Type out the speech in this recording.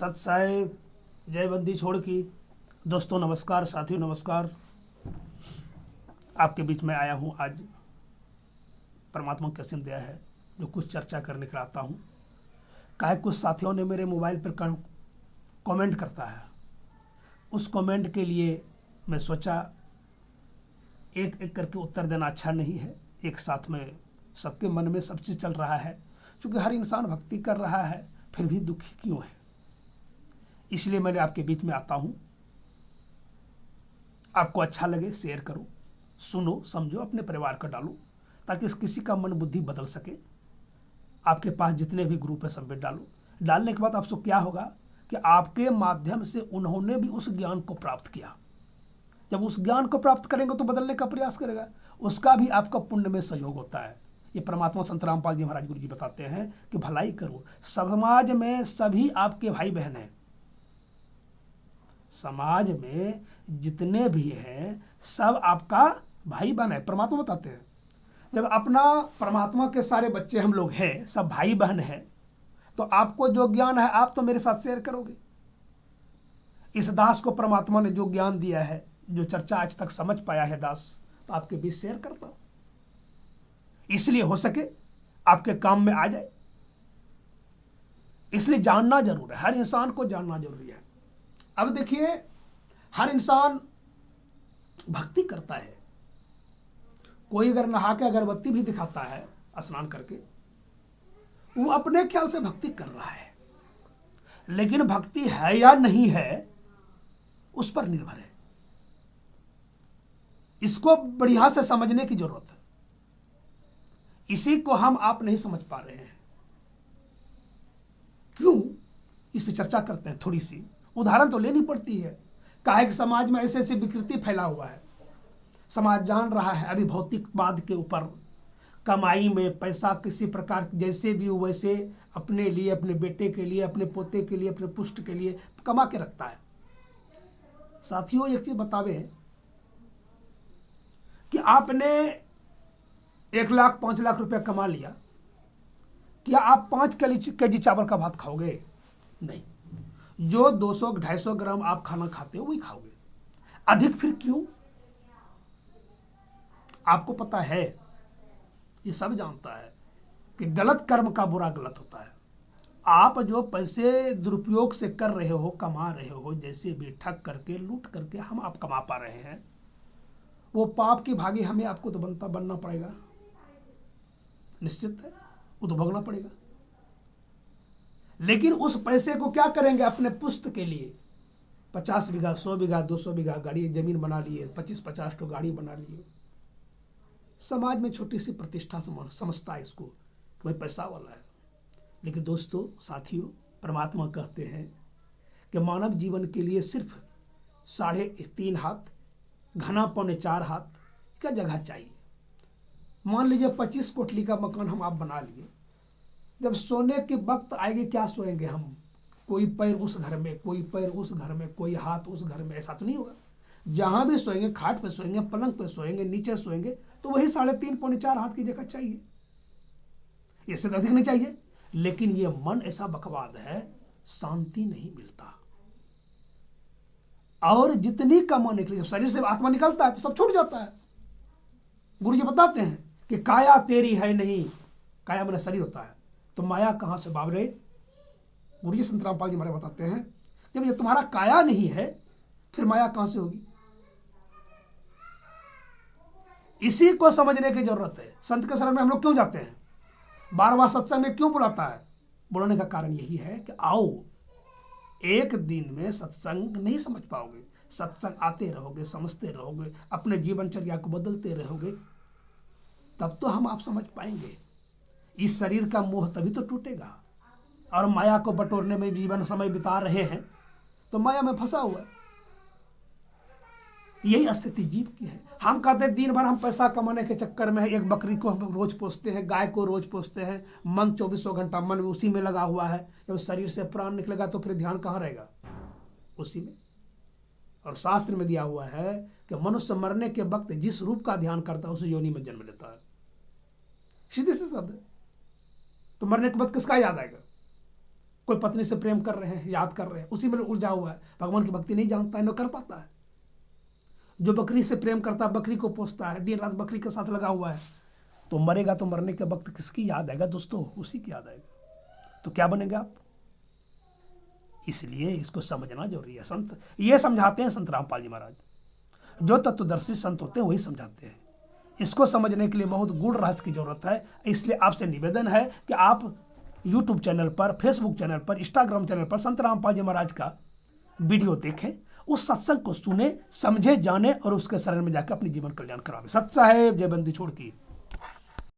सत साहिब जय बंदी छोड़ की। दोस्तों नमस्कार, साथियों नमस्कार। आपके बीच में आया हूँ आज। परमात्मा की असीम दया है जो कुछ चर्चा करने के आता हूँ। काहे कुछ साथियों ने मेरे मोबाइल पर कमेंट करता है, उस कमेंट के लिए मैं सोचा एक एक करके उत्तर देना अच्छा नहीं है। एक साथ में सबके मन में सब चीज़ चल रहा है, क्योंकि हर इंसान भक्ति कर रहा है फिर भी दुखी क्यों है। इसलिए मैंने आपके बीच में आता हूँ। आपको अच्छा लगे शेयर करो, सुनो, समझो, अपने परिवार का डालो, ताकि किसी का मन बुद्धि बदल सके। आपके पास जितने भी ग्रुप है सब में डालो। डालने के बाद आपको क्या होगा कि आपके माध्यम से उन्होंने भी उस ज्ञान को प्राप्त किया। जब उस ज्ञान को प्राप्त करेंगे तो बदलने का प्रयास करेगा, उसका भी आपका पुण्य में सहयोग होता है। ये परमात्मा संत रामपाल जी महाराज गुरु जी बताते हैं कि भलाई करो। समाज में सभी आपके भाई बहन हैं, समाज में जितने भी हैं सब आपका भाई बहन है। परमात्मा बताते हैं जब अपना परमात्मा के सारे बच्चे हम लोग हैं, सब भाई बहन हैं, तो आपको जो ज्ञान है आप तो मेरे साथ शेयर करोगे। इस दास को परमात्मा ने जो ज्ञान दिया है, जो चर्चा आज तक समझ पाया है दास, तो आपके बीच शेयर करता हूं। इसलिए हो सके आपके काम में आ जाए, इसलिए जानना जरूर है। हर इंसान को जानना जरूरी है। अब देखिए, हर इंसान भक्ति करता है। कोई अगर नहा के अगरबत्ती भी दिखाता है स्नान करके, वो अपने ख्याल से भक्ति कर रहा है, लेकिन भक्ति है या नहीं है उस पर निर्भर है। इसको बढ़िया से समझने की जरूरत है। इसी को हम आप नहीं समझ पा रहे हैं। क्यों? इस पर चर्चा करते हैं। थोड़ी सी उदाहरण तो लेनी पड़ती है। काहे कि समाज में ऐसे ऐसे विकृति फैला हुआ है। समाज जान रहा है अभी भौतिकवाद के ऊपर, कमाई में पैसा किसी प्रकार जैसे भी हो वैसे अपने लिए, अपने बेटे के लिए, अपने पोते के लिए, अपने पुष्ट के लिए कमा के रखता है। साथियों एक चीज बतावे कि आपने 1 लाख 5 लाख रुपया कमा लिया, क्या आप 5 केजी चावल का भात खाओगे? नहीं। जो 200-250 ग्राम आप खाना खाते हो वही खाओगे। अधिक फिर क्यों? आपको पता है, ये सब जानता है कि गलत कर्म का बुरा गलत होता है। आप जो पैसे दुरुपयोग से कर रहे हो, कमा रहे हो, जैसे भी ठग करके लूट करके हम आप कमा पा रहे हैं, वो पाप की भागी हमें आपको तो बनना पड़ेगा। निश्चित है, वो तो भोगना पड़ेगा। लेकिन उस पैसे को क्या करेंगे? अपने पुस्त के लिए 50 बीघा, 100 बीघा, 200 बीघा गाड़ी जमीन बना लिए, 25-50 तो गाड़ी बना लिए। समाज में छोटी सी प्रतिष्ठा समझता है इसको कि भाई पैसा वाला है। लेकिन दोस्तों, साथियों, परमात्मा कहते हैं कि मानव जीवन के लिए सिर्फ 3.5 हाथ, घना 4.25 हाथ का जगह चाहिए। मान लीजिए 25 कोठली का मकान हम आप बना लिए, जब सोने के वक्त आएगी क्या सोएंगे हम? कोई पैर उस घर में, कोई पैर उस घर में, कोई हाथ उस घर में, ऐसा तो नहीं होगा। जहां भी सोएंगे, खाट पे सोएंगे, पलंग पे सोएंगे, नीचे सोएंगे, तो वही 3.5 4 हाथ की जगह चाहिए। इससे तो अधिक नहीं चाहिए। लेकिन ये मन ऐसा बकवाद है, शांति नहीं मिलता। और जितनी कमाने के लिए शरीर से आत्मा निकलता है तो सब छूट जाता है। गुरु जी बताते हैं कि काया तेरी है नहीं, काया मेरा शरीर होता है, तो माया कहां से बाबरे? गुरु जी संत रामपाल जी हमारे बताते हैं जब ये तुम्हारा काया नहीं है फिर माया कहां से होगी? इसी को समझने की जरूरत है। संत के शरण में हम लोग क्यों जाते हैं? बार बार सत्संग में क्यों बुलाता है? बुलाने का कारण यही है कि आओ, एक दिन में सत्संग नहीं समझ पाओगे। सत्संग आते रहोगे, समझते रहोगे, अपने जीवनचर्या को बदलते रहोगे, तब तो हम आप समझ पाएंगे। इस शरीर का मोह तभी तो टूटेगा। और माया को बटोरने में जीवन समय बिता रहे हैं तो माया में फंसा हुआ है। यही स्थिति जीव की है। हम कहते हैं दिन भर हम पैसा कमाने के चक्कर में एक बकरी को हम रोज पोसते हैं, गाय को रोज पोसते हैं, मन 24 घंटा मन में उसी में लगा हुआ है। जब शरीर से प्राण निकलेगा तो फिर ध्यान कहाँ रहेगा? उसी में। और शास्त्र में दिया हुआ है कि मनुष्य मरने के वक्त जिस रूप का ध्यान करता है उस योनि में जन्म लेता है। सीधे से शब्द है। तो मरने के बाद किसका याद आएगा? कोई पत्नी से प्रेम कर रहे हैं, याद कर रहे हैं, उसी में उलझा हुआ है, भगवान की भक्ति नहीं जानता है, न कर पाता है। जो बकरी से प्रेम करता है, बकरी को पोसता है, दिन रात बकरी के साथ लगा हुआ है, तो मरेगा तो मरने के वक्त किसकी याद आएगा दोस्तों? उसी की याद आएगा। तो क्या बनेगा आप? इसलिए इसको समझना जरूरी है। संत ये समझाते हैं, संत रामपाल जी महाराज, जो तत्वदर्शी संत होते हैं वही समझाते हैं। इसको समझने के लिए बहुत गूढ़ रहस्य की जरूरत है। इसलिए आपसे निवेदन है कि आप यूट्यूब चैनल पर, फेसबुक चैनल पर, इंस्टाग्राम चैनल पर संत रामपाल जी महाराज का वीडियो देखें, उस सत्संग को सुने, समझे, जाने और उसके शरण में जाकर अपनी जीवन कल्याण करावे। सत साहेब जय बंदी छोड़ की।